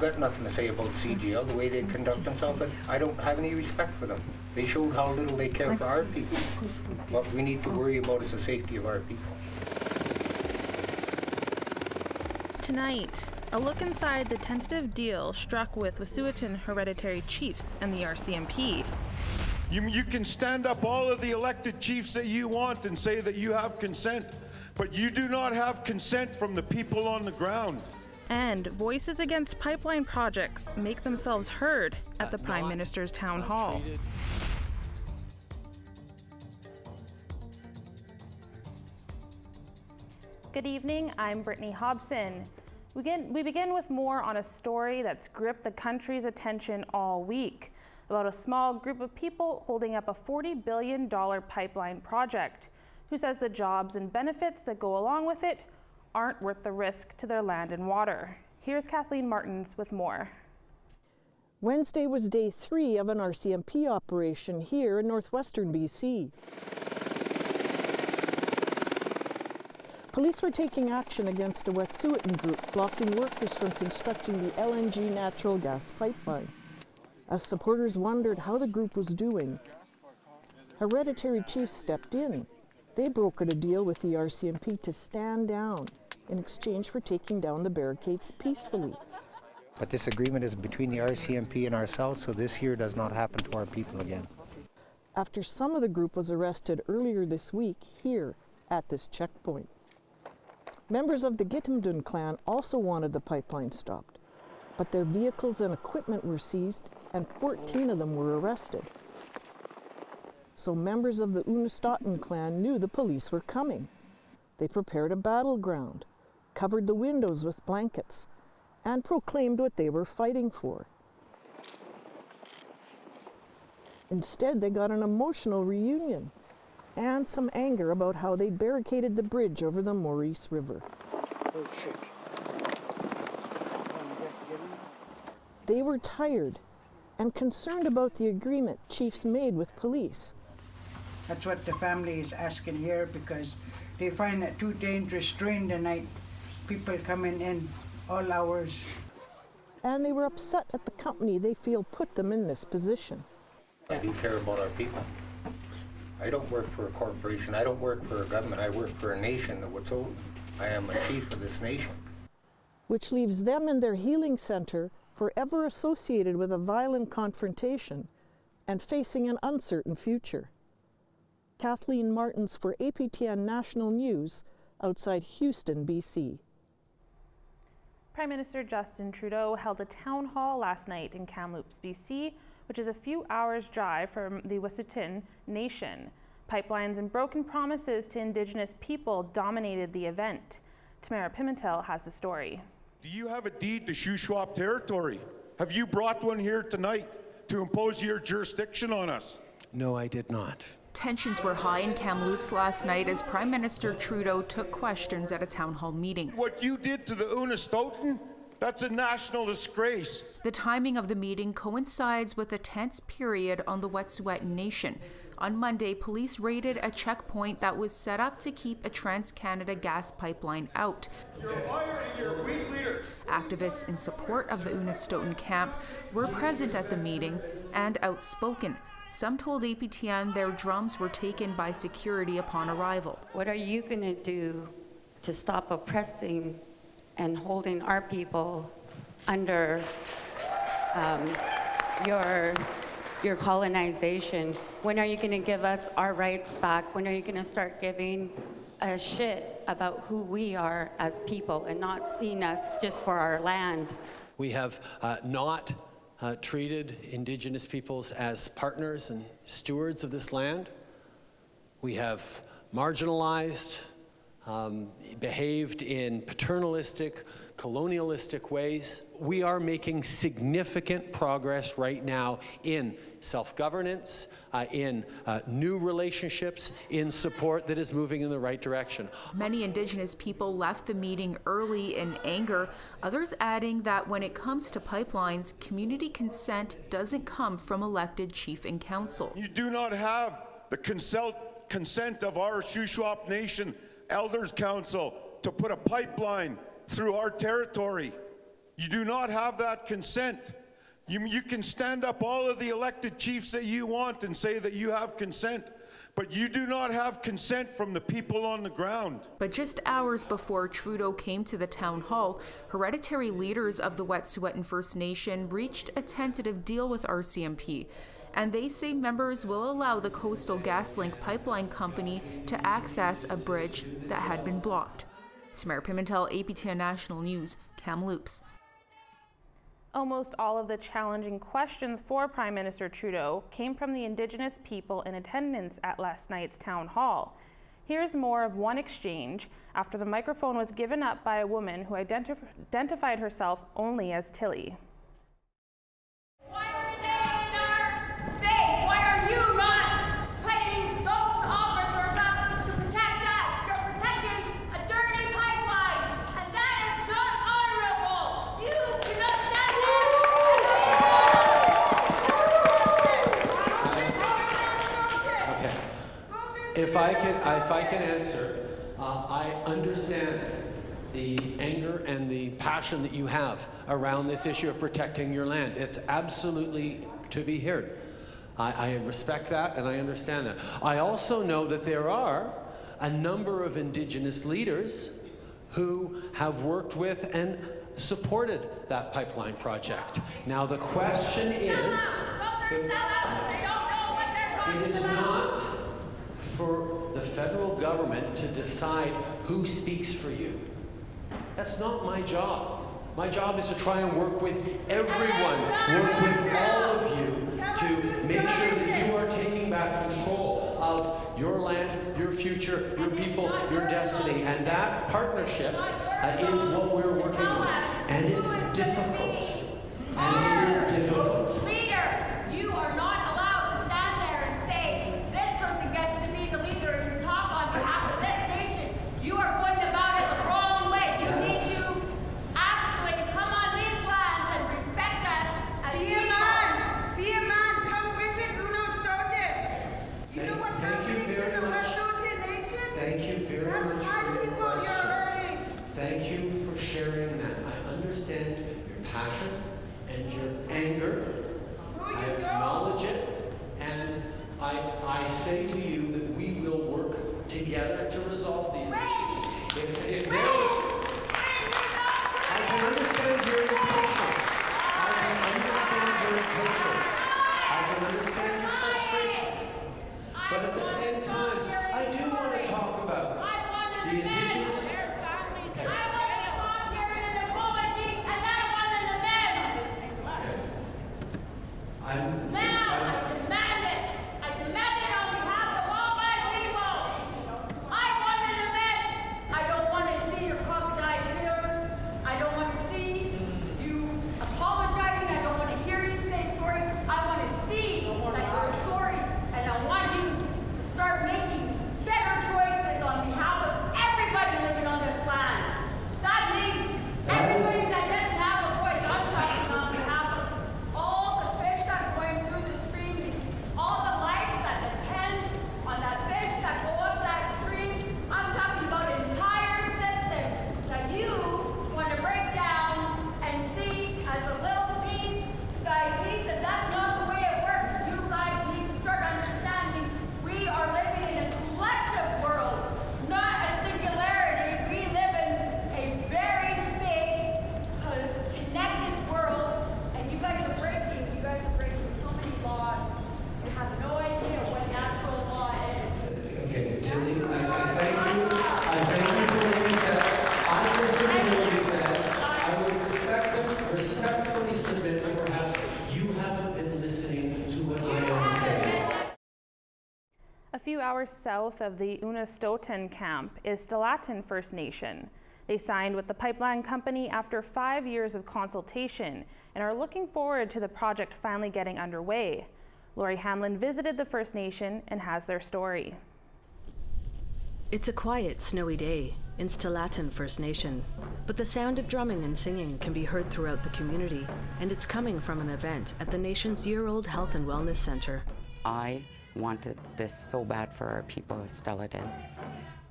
got nothing to say about CGL, the way they conduct themselves. I don't have any respect for them. They showed how little they care for our people. What we need to worry about is the safety of our people. Tonight, a look inside the tentative deal struck with Wet'suwet'en hereditary chiefs and the RCMP. You can stand up all of the elected chiefs that you want and say that you have consent, but you do not have consent from the people on the ground. And voices against pipeline projects make themselves heard at the Prime Minister's town hall. Good evening, I'm Brittany Hobson. We begin with more on a story that's gripped the country's attention all week, about a small group of people holding up a $40 billion pipeline project, who says the jobs and benefits that go along with it aren't worth the risk to their land and water. Here's Kathleen Martins with more. Wednesday was day 3 of an RCMP operation here in northwestern BC. Police were taking action against a Wet'suwet'en group blocking workers from constructing the LNG natural gas pipeline. As supporters wondered how the group was doing, hereditary chiefs stepped in. They brokered a deal with the RCMP to stand down in exchange for taking down the barricades peacefully. But this agreement is between the RCMP and ourselves, so this here does not happen to our people again. After some of the group was arrested earlier this week here at this checkpoint. Members of the Gitumdun clan also wanted the pipeline stopped, but their vehicles and equipment were seized and 14 of them were arrested. So members of the Unistoten clan knew the police were coming. They prepared a battleground, covered the windows with blankets, and proclaimed what they were fighting for. Instead, they got an emotional reunion and some anger about how they barricaded the bridge over the Maurice River. Oh, shit. They were tired and concerned about the agreement chiefs made with police. That's what the family is asking here, because they find it too dangerous during the night. People coming in all hours. And they were upset at the company they feel put them in this position. I do care about our people. I don't work for a corporation. I don't work for a government. I work for a nation that what's old. I am a chief of this nation. Which leaves them in their healing center forever associated with a violent confrontation and facing an uncertain future. Kathleen Martins for APTN National News outside Houston, BC. Prime Minister Justin Trudeau held a town hall last night in Kamloops, BC, which is a few hours' drive from the Wet'suwet'en Nation. Pipelines and broken promises to Indigenous people dominated the event. Tamara Pimentel has the story. Do you have a deed to Shuswap territory? Have you brought one here tonight to impose your jurisdiction on us? No, I did not. Tensions were high in Kamloops last night as Prime Minister Trudeau took questions at a town hall meeting. What you did to the Unistoten? That's a national disgrace. The timing of the meeting coincides with a tense period on the Wet'suwet'en Nation. On Monday, police raided a checkpoint that was set up to keep a Trans-Canada gas pipeline out. You're a liar and you're a weak leader. Activists in support of the Unistoten camp were present at the meeting and outspoken. Some told APTN their drums were taken by security upon arrival. What are you going to do to stop oppressing and holding our people under your colonization? When are you going to give us our rights back? When are you going to start giving a shit about who we are as people and not seeing us just for our land? We have not treated Indigenous peoples as partners and stewards of this land. We have marginalized, behaved in paternalistic, colonialistic ways. We are making significant progress right now in self-governance, in new relationships, in support that is moving in the right direction. Many Indigenous people left the meeting early in anger, others adding that when it comes to pipelines, community consent doesn't come from elected chief and council. You do not have the consent of our Shuswap Nation Elders Council to put a pipeline through our territory. You do not have that consent. You can stand up all of the elected chiefs that you want and say that you have consent, but you do not have consent from the people on the ground. But just hours before Trudeau came to the town hall, hereditary leaders of the Wet'suwet'en First Nation reached a tentative deal with RCMP, and they say members will allow the Coastal GasLink pipeline company to access a bridge that had been blocked. Tamara Pimentel, APTN National News, Kamloops. Almost all of the challenging questions for Prime Minister Trudeau came from the Indigenous people in attendance at last night's town hall. Here's more of one exchange after the microphone was given up by a woman who identified herself only as Tilly. Why are they in our face? Why are you not putting those officers up to protect us? You're protecting a dirty pipeline, and that is not honorable. You cannot stand there. Okay. If I can answer, I understand the anger and the passion that you have around this issue of protecting your land. It's absolutely to be heard. I respect that and I understand that. I also know that there are a number of Indigenous leaders who have worked with and supported that pipeline project. Now the question is, it is not for the federal government to decide who speaks for you. That's not my job. My job is to try and work with everyone, work with all of you to make sure that you are taking back control of your land, your future, your people, your destiny. And that partnership is what we're working on. And it's difficult. And it is difficult. Leader, you are not allowed to stand there and say, this person gets to be the leader and talk on behalf of this nation. You are going about it the wrong way. You need to actually come on these lands and respect us as people. Be a man. Come visit Uno Stoten. You know what's happening to the Wet'suwet'en Nation? Thank you very much for your questions. Thank you for sharing that. I understand your passion and your anger. I acknowledge it, and I say to you that we will work together to resolve these issues. If there was, I can understand your impatience. I can understand your impatience. I can understand your frustration. But at the same time, I do want to talk about the Indigenous. A few hours south of the Unistoten camp is Stellatan First Nation. They signed with the pipeline company after 5 years of consultation and are looking forward to the project finally getting underway. Lori Hamlin visited the First Nation and has their story. It's a quiet, snowy day in Stellatan First Nation, but the sound of drumming and singing can be heard throughout the community, and it's coming from an event at the nation's year-old Health and Wellness Center. I wanted this so bad for our people of Stellatan.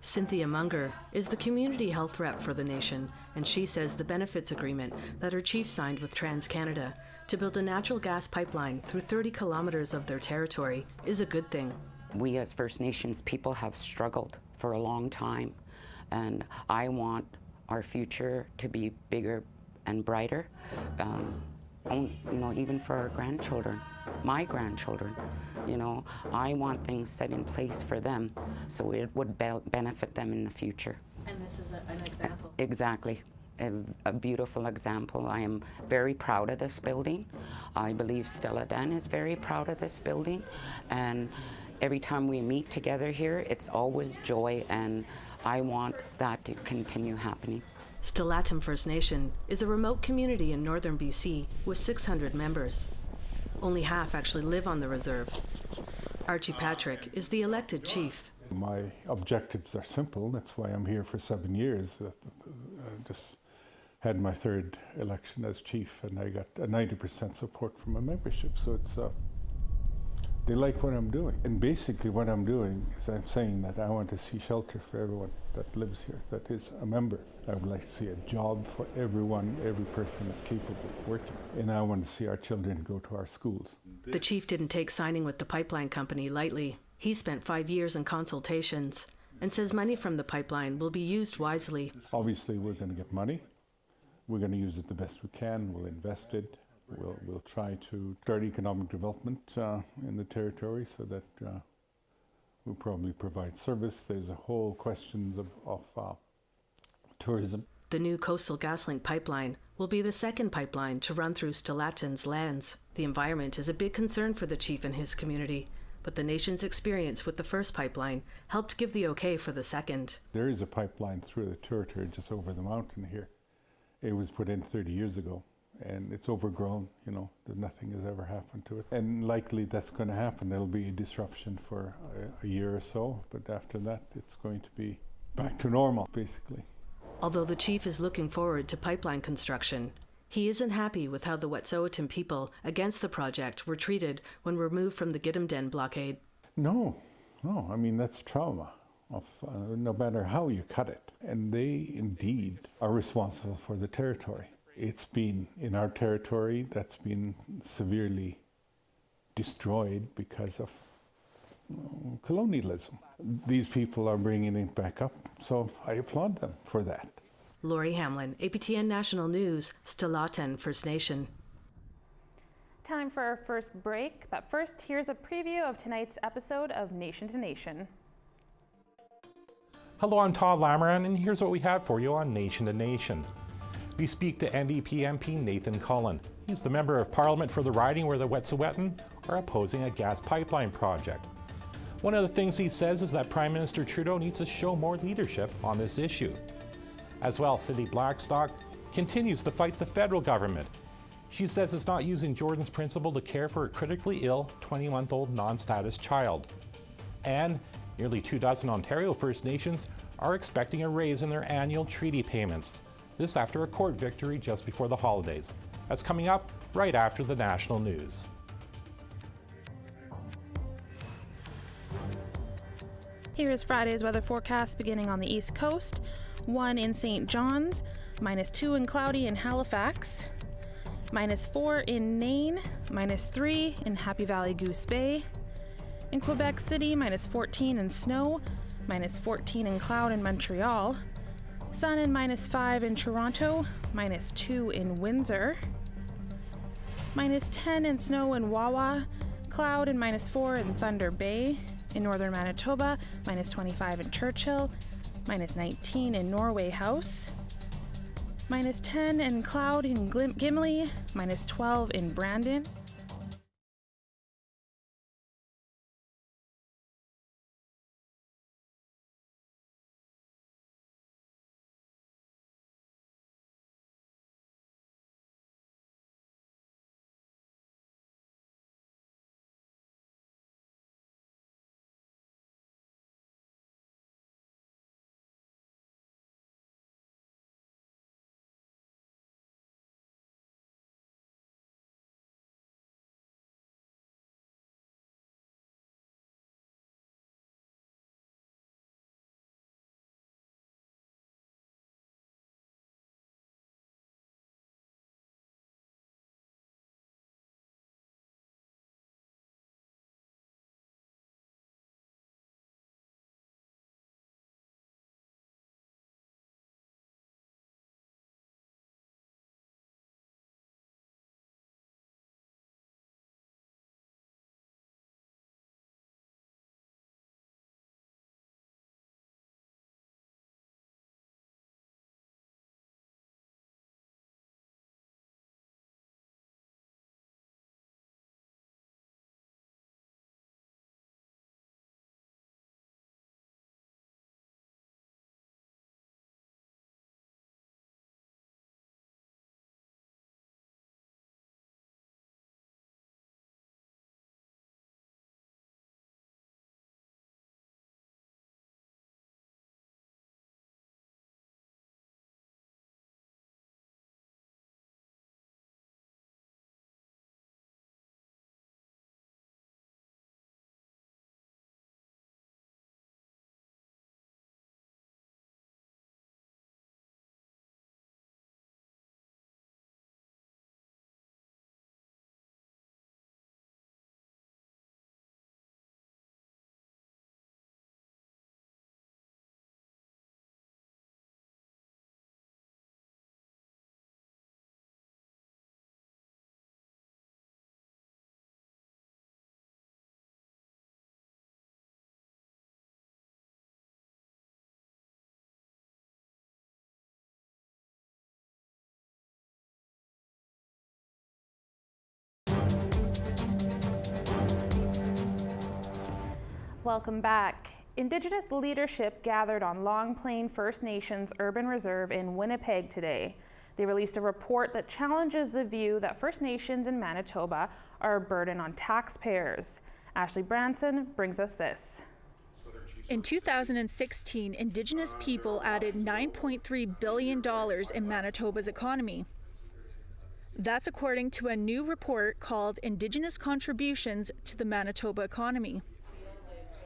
Cynthia Munger is the community health rep for the nation, and she says the benefits agreement that her chief signed with TransCanada to build a natural gas pipeline through 30 kilometers of their territory is a good thing. We as First Nations people have struggled for a long time, and I want our future to be bigger and brighter, even for our grandchildren, my grandchildren. I want things set in place for them so it would benefit them in the future. And this is an example. Exactly. A beautiful example. I am very proud of this building. I believe Stella Dan is very proud of this building, and every time we meet together here, it's always joy, and I want that to continue happening. Stellatum First Nation is a remote community in northern BC with 600 members. Only half actually live on the reserve. Archie Patrick is the elected chief. My objectives are simple. That's why I'm here for 7 years. I just had my third election as chief, and I got a 90% support from my membership. So it's they like what I'm doing. And basically what I'm doing is I'm saying that I want to see shelter for everyone that lives here, that is a member. I would like to see a job for everyone. Every person is capable of working. And I want to see our children go to our schools. The chief didn't take signing with the pipeline company lightly. He spent 5 years in consultations and says money from the pipeline will be used wisely. Obviously, we're going to get money. We're going to use it the best we can. We'll invest it. We'll try to start economic development in the territory so that we'll probably provide service. There's a whole questions of tourism. The new Coastal GasLink pipeline will be the second pipeline to run through Stellatin's lands. The environment is a big concern for the chief and his community, but the nation's experience with the first pipeline helped give the okay for the second. There is a pipeline through the territory just over the mountain here. It was put in 30 years ago, and it's overgrown, that nothing has ever happened to it. And likely that's going to happen. There'll be a disruption for a year or so, but after that it's going to be back to normal, basically. Although the chief is looking forward to pipeline construction, he isn't happy with how the Wet'suwet'en people against the project were treated when removed from the Gidimt'en blockade. No, I mean, that's trauma. No matter how you cut it. And they indeed are responsible for the territory. It's been in our territory that's been severely destroyed because of colonialism. These people are bringing it back up, so I applaud them for that. Lori Hamlin, APTN National News, Stellatin First Nation. Time for our first break, but first here's a preview of tonight's episode of Nation to Nation. Hello, I'm Todd Lamoran, and here's what we have for you on Nation to Nation. We speak to NDP MP Nathan Cullen. He's the Member of Parliament for the riding where the Wet'suwet'en are opposing a gas pipeline project. One of the things he says is that Prime Minister Trudeau needs to show more leadership on this issue. As well, Cindy Blackstock continues to fight the federal government. She says it's not using Jordan's principle to care for a critically ill 20-month-old non-status child. And nearly 24 Ontario First Nations are expecting a raise in their annual treaty payments. This after a court victory just before the holidays. That's coming up right after the national news. Here is Friday's weather forecast beginning on the East Coast. 1 in St. John's, -2 and cloudy in Halifax, -4 in Nain, -3 in Happy Valley Goose Bay. In Quebec City, -14 and snow, -14 and cloud in Montreal. Sun and -5 in Toronto, -2 in Windsor. -10 and snow in Wawa, cloud and -4 in Thunder Bay. In northern Manitoba, -25 in Churchill, -19 in Norway House, -10 and cloud in Gimli, -12 in Brandon. Welcome back. Indigenous leadership gathered on Long Plain First Nations Urban Reserve in Winnipeg today. They released a report that challenges the view that First Nations in Manitoba are a burden on taxpayers. Ashley Branson brings us this. In 2016, Indigenous people added $9.3 billion in Manitoba's economy. That's according to a new report called Indigenous Contributions to the Manitoba Economy.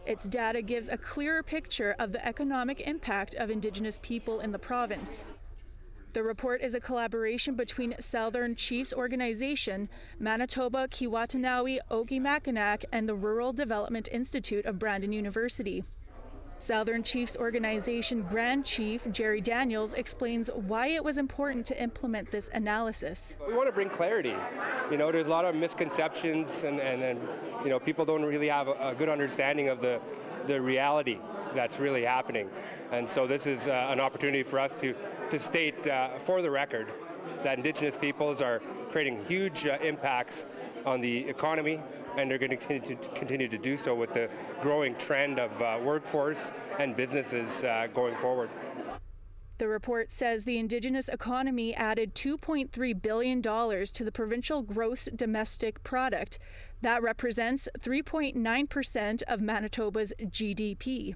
Its data gives a clearer picture of the economic impact of Indigenous people in the province. The report is a collaboration between Southern Chiefs Organization, Manitoba, Kiiwetinoong, Ogimakinak, and the Rural Development Institute of Brandon University. Southern Chiefs Organization Grand Chief Jerry Daniels explains why it was important to implement this analysis. We want to bring clarity. You know, there's a lot of misconceptions and you know, people don't really have a good understanding of the reality that's really happening. And so this is an opportunity for us to state for the record that Indigenous peoples are creating huge impacts on the economy, and they're going to continue to do so with the growing trend of workforce and businesses going forward. The report says the Indigenous economy added $2.3 billion to the provincial gross domestic product. That represents 3.9% of Manitoba's GDP.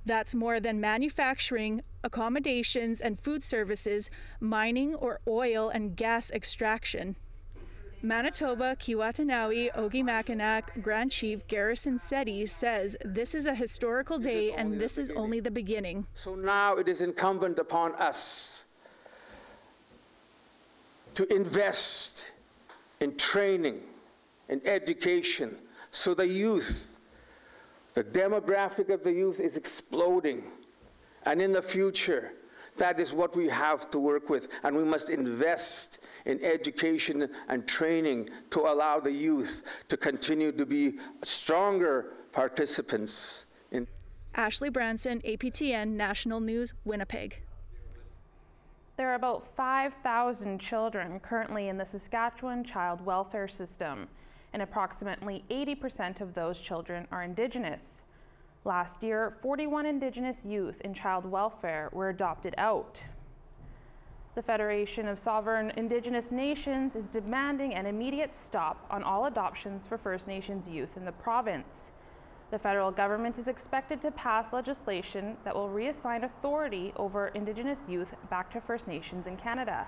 That's more than manufacturing, accommodations and food services, mining, or oil and gas extraction. Manitoba, Kiiwetinoong, Ogimakinak Grand Chief Garrison Setti says this is a historical day and this is only the beginning. So now it is incumbent upon us to invest in training, in education, so the youth, the demographic of the youth is exploding. And in the future, that is what we have to work with, and we must invest in education and training to allow the youth to continue to be stronger participants in. Ashley Branson, APTN National News, Winnipeg. There are about 5,000 children currently in the Saskatchewan child welfare system, and approximately 80% of those children are Indigenous. Last year, 41 Indigenous youth in child welfare were adopted out. The Federation of Sovereign Indigenous Nations is demanding an immediate stop on all adoptions for First Nations youth in the province. The federal government is expected to pass legislation that will reassign authority over Indigenous youth back to First Nations in Canada.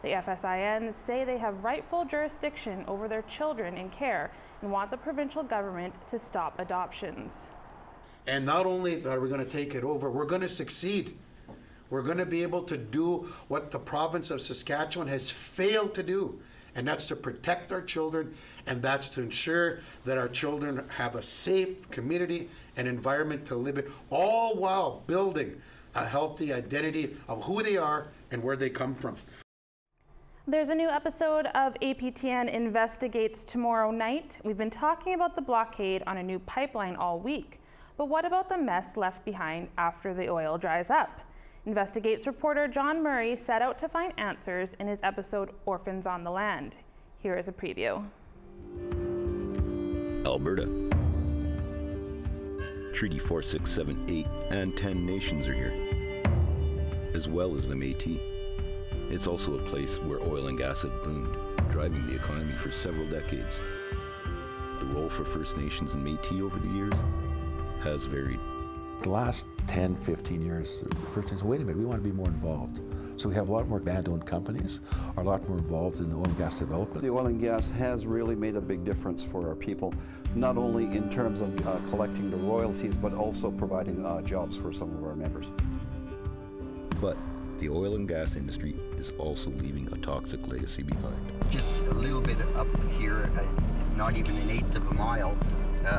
The FSIN say they have rightful jurisdiction over their children in care and want the provincial government to stop adoptions. And not only are we going to take it over, we're going to succeed. We're going to be able to do what the province of Saskatchewan has failed to do, and that's to protect our children, and that's to ensure that our children have a safe community and environment to live in, all while building a healthy identity of who they are and where they come from. There's a new episode of APTN Investigates tomorrow night. We've been talking about the blockade on a new pipeline all week. But what about the mess left behind after the oil dries up? Investigates reporter John Murray set out to find answers in his episode Orphans on the Land. Here is a preview. Alberta. Treaty 4678 and 10 nations are here, as well as the Métis. It's also a place where oil and gas have boomed, driving the economy for several decades. The role for First Nations and Métis over the years has varied. The last 10, 15 years, the First Nations, wait a minute, we want to be more involved. So we have a lot more land-owned companies, are a lot more involved in the oil and gas development. The oil and gas has really made a big difference for our people, not only in terms of collecting the royalties, but also providing jobs for some of our members. But the oil and gas industry is also leaving a toxic legacy behind. Just a little bit up here, not even an eighth of a mile,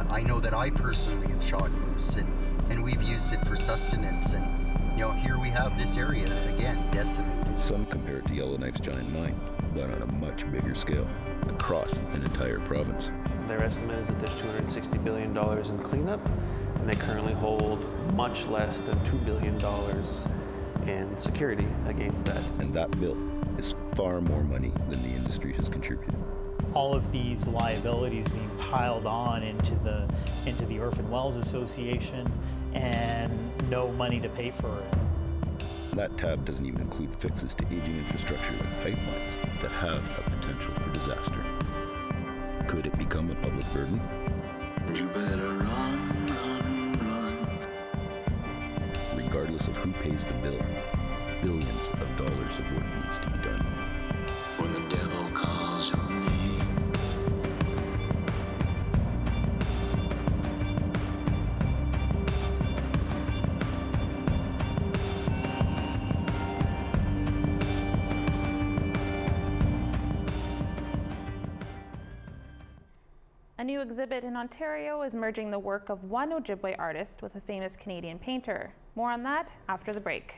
I know that I personally have shot moose, and we've used it for sustenance, and you know, here we have this area again decimated. Some compare it to Yellowknife's giant mine, but on a much bigger scale, across an entire province. Their estimate is that there's $260 billion in cleanup, and they currently hold much less than $2 billion in security against that. And that bill is far more money than the industry has contributed. all of these liabilities being piled on into the Orphan Wells Association and no money to pay for it. That tab doesn't even include fixes to aging infrastructure like pipelines that have a potential for disaster. Could it become a public burden? You better run. Regardless of who pays the bill, billions of dollars of work needs to be done. When the devil calls your name. A new exhibit in Ontario is merging the work of one Ojibwe artist with a famous Canadian painter. More on that after the break.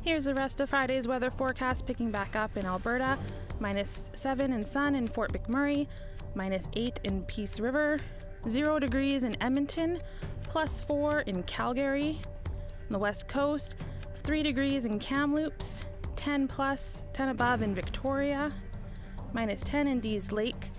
Here's the rest of Friday's weather forecast, picking back up in Alberta. -7 in Sun in Fort McMurray, -8 in Peace River, 0 degrees in Edmonton, +4 in Calgary. On the west coast, 3 degrees in Kamloops, 10 above in Victoria, -10 in Dease Lake,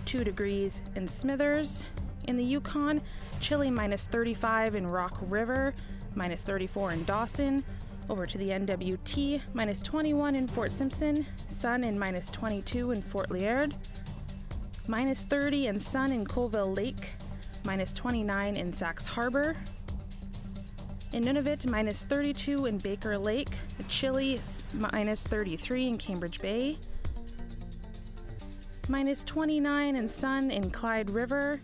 2 degrees in Smithers. In the Yukon, chilly -35 in Rock River, -34 in Dawson. Over to the NWT, -21 in Fort Simpson, sun in -22 in Fort Liard, -30 and sun in Colville Lake, -29 in Saxe Harbor. In Nunavut, -32 in Baker Lake, a chilly -33 in Cambridge Bay, -29 and sun in Clyde River.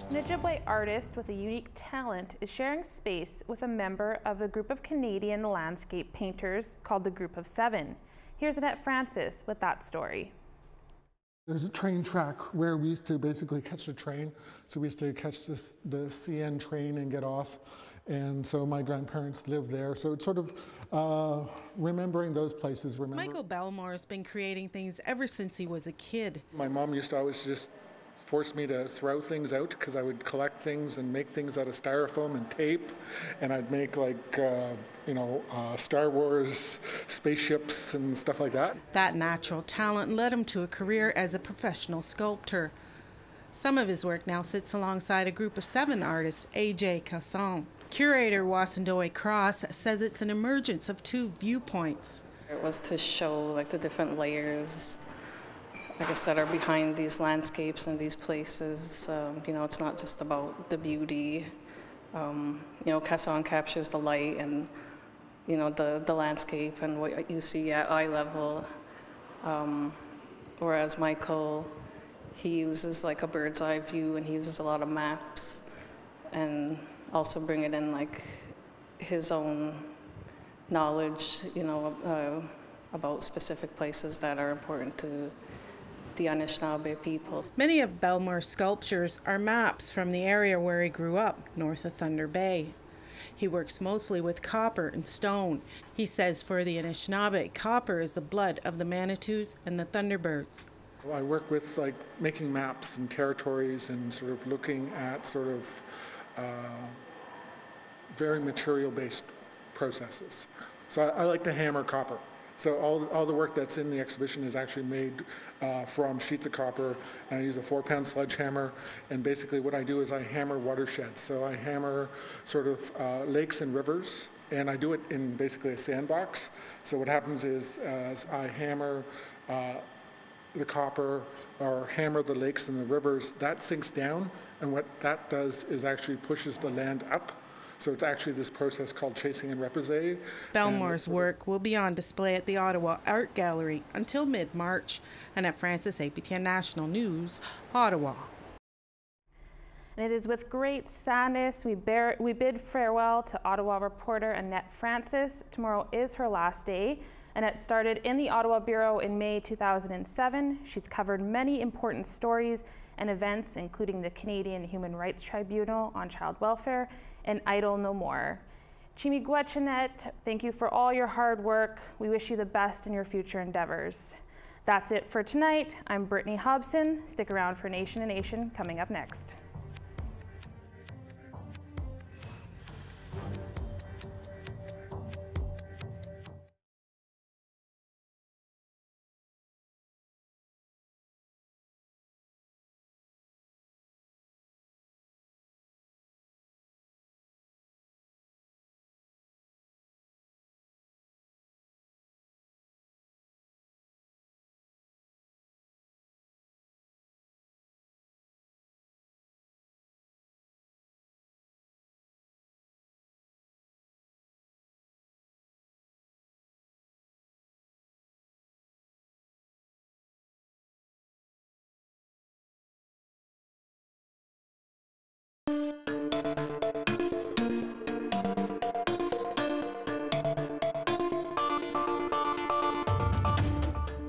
An Ojibwe artist with a unique talent is sharing space with a member of a group of Canadian landscape painters called the Group of Seven. Here's Annette Francis with that story. There's a train track where we used to basically catch the train. So we used to catch the CN train and get off. And so my grandparents lived there. So it's sort of remembering those places. Michael Belmore's been creating things ever since he was a kid. My mom used to always just forced me to throw things out because I would collect things and make things out of styrofoam and tape, and I'd make like Star Wars spaceships and stuff like that. That natural talent led him to a career as a professional sculptor. Some of his work now sits alongside a group of 7 artists, AJ Casson. Curator Wasandoy Cross says it's an emergence of 2 viewpoints. It was to show like the different layers, I guess, that are behind these landscapes and these places. It's not just about the beauty. Casson captures the light and, the landscape and what you see at eye level. Whereas Michael, he uses like a bird's eye view, and he uses a lot of maps and also bring it in like his own knowledge, about specific places that are important to the Anishinaabe people. Many of Belmore's sculptures are maps from the area where he grew up, north of Thunder Bay. He works mostly with copper and stone. He says for the Anishinaabe, copper is the blood of the Manitous and the Thunderbirds. I work with like making maps and territories and sort of looking at sort of very material-based processes. So I like to hammer copper. So all the work that's in the exhibition is actually made from sheets of copper, and I use a 4-pound sledgehammer, and basically what I do is I hammer watersheds. So I hammer sort of lakes and rivers, and I do it in basically a sandbox. So what happens is as I hammer the copper or hammer the lakes and the rivers, that sinks down, and what that does is actually pushes the land up. So it's actually this process called chasing and repoussé. Belmore's work will be on display at the Ottawa Art Gallery until mid-March, and at Francis APTN National News, Ottawa. And it is with great sadness we bid farewell to Ottawa reporter Annette Francis. Tomorrow is her last day. Annette started in the Ottawa Bureau in May 2007. She's covered many important stories and events, including the Canadian Human Rights Tribunal on child welfare and Idle No More. Chimigwech Annette, thank you for all your hard work. We wish you the best in your future endeavors. That's it for tonight. I'm Brittany Hobson. Stick around for Nation to Nation coming up next.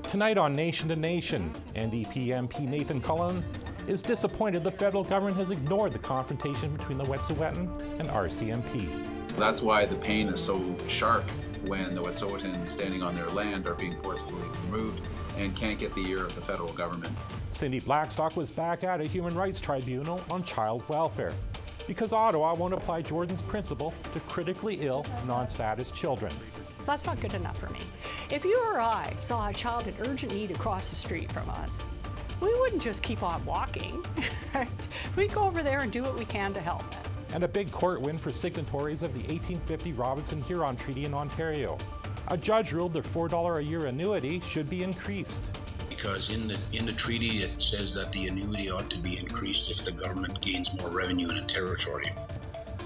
Tonight on Nation to Nation, NDP MP Nathan Cullen is disappointed the federal government has ignored the confrontation between the Wet'suwet'en and RCMP. That's why the pain is so sharp when the Wet'suwet'en standing on their land are being forcibly removed and can't get the ear of the federal government. Cindy Blackstock was back at a human rights tribunal on child welfare because Ottawa won't apply Jordan's principle to critically ill, non-status children. That's not good enough for me. If you or I saw a child in urgent need across the street from us, we wouldn't just keep on walking. We'd go over there and do what we can to help. And a big court win for signatories of the 1850 Robinson-Huron Treaty in Ontario. A judge ruled their $4 a year annuity should be increased. Because in the treaty it says that the annuity ought to be increased if the government gains more revenue in a territory.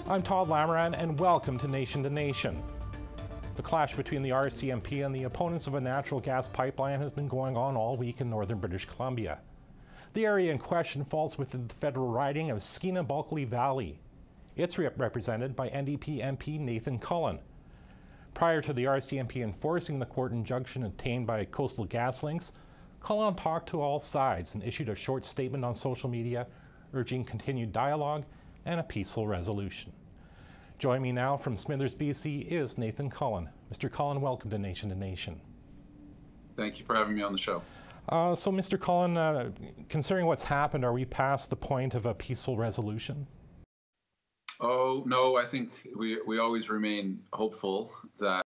I'm Todd Lamoran, and welcome to Nation to Nation. The clash between the RCMP and the opponents of a natural gas pipeline has been going on all week in northern British Columbia. The area in question falls within the federal riding of Skeena-Bulkley Valley. It's represented by NDP MP Nathan Cullen. Prior to the RCMP enforcing the court injunction obtained by Coastal GasLinks, Cullen talked to all sides and issued a short statement on social media urging continued dialogue and a peaceful resolution. Joining me now from Smithers, BC is Nathan Cullen. Mr. Cullen, welcome to Nation to Nation. Thank you for having me on the show. So, Mr. Cullen, considering what's happened, are we past the point of a peaceful resolution? Oh, no, I think we always remain hopeful that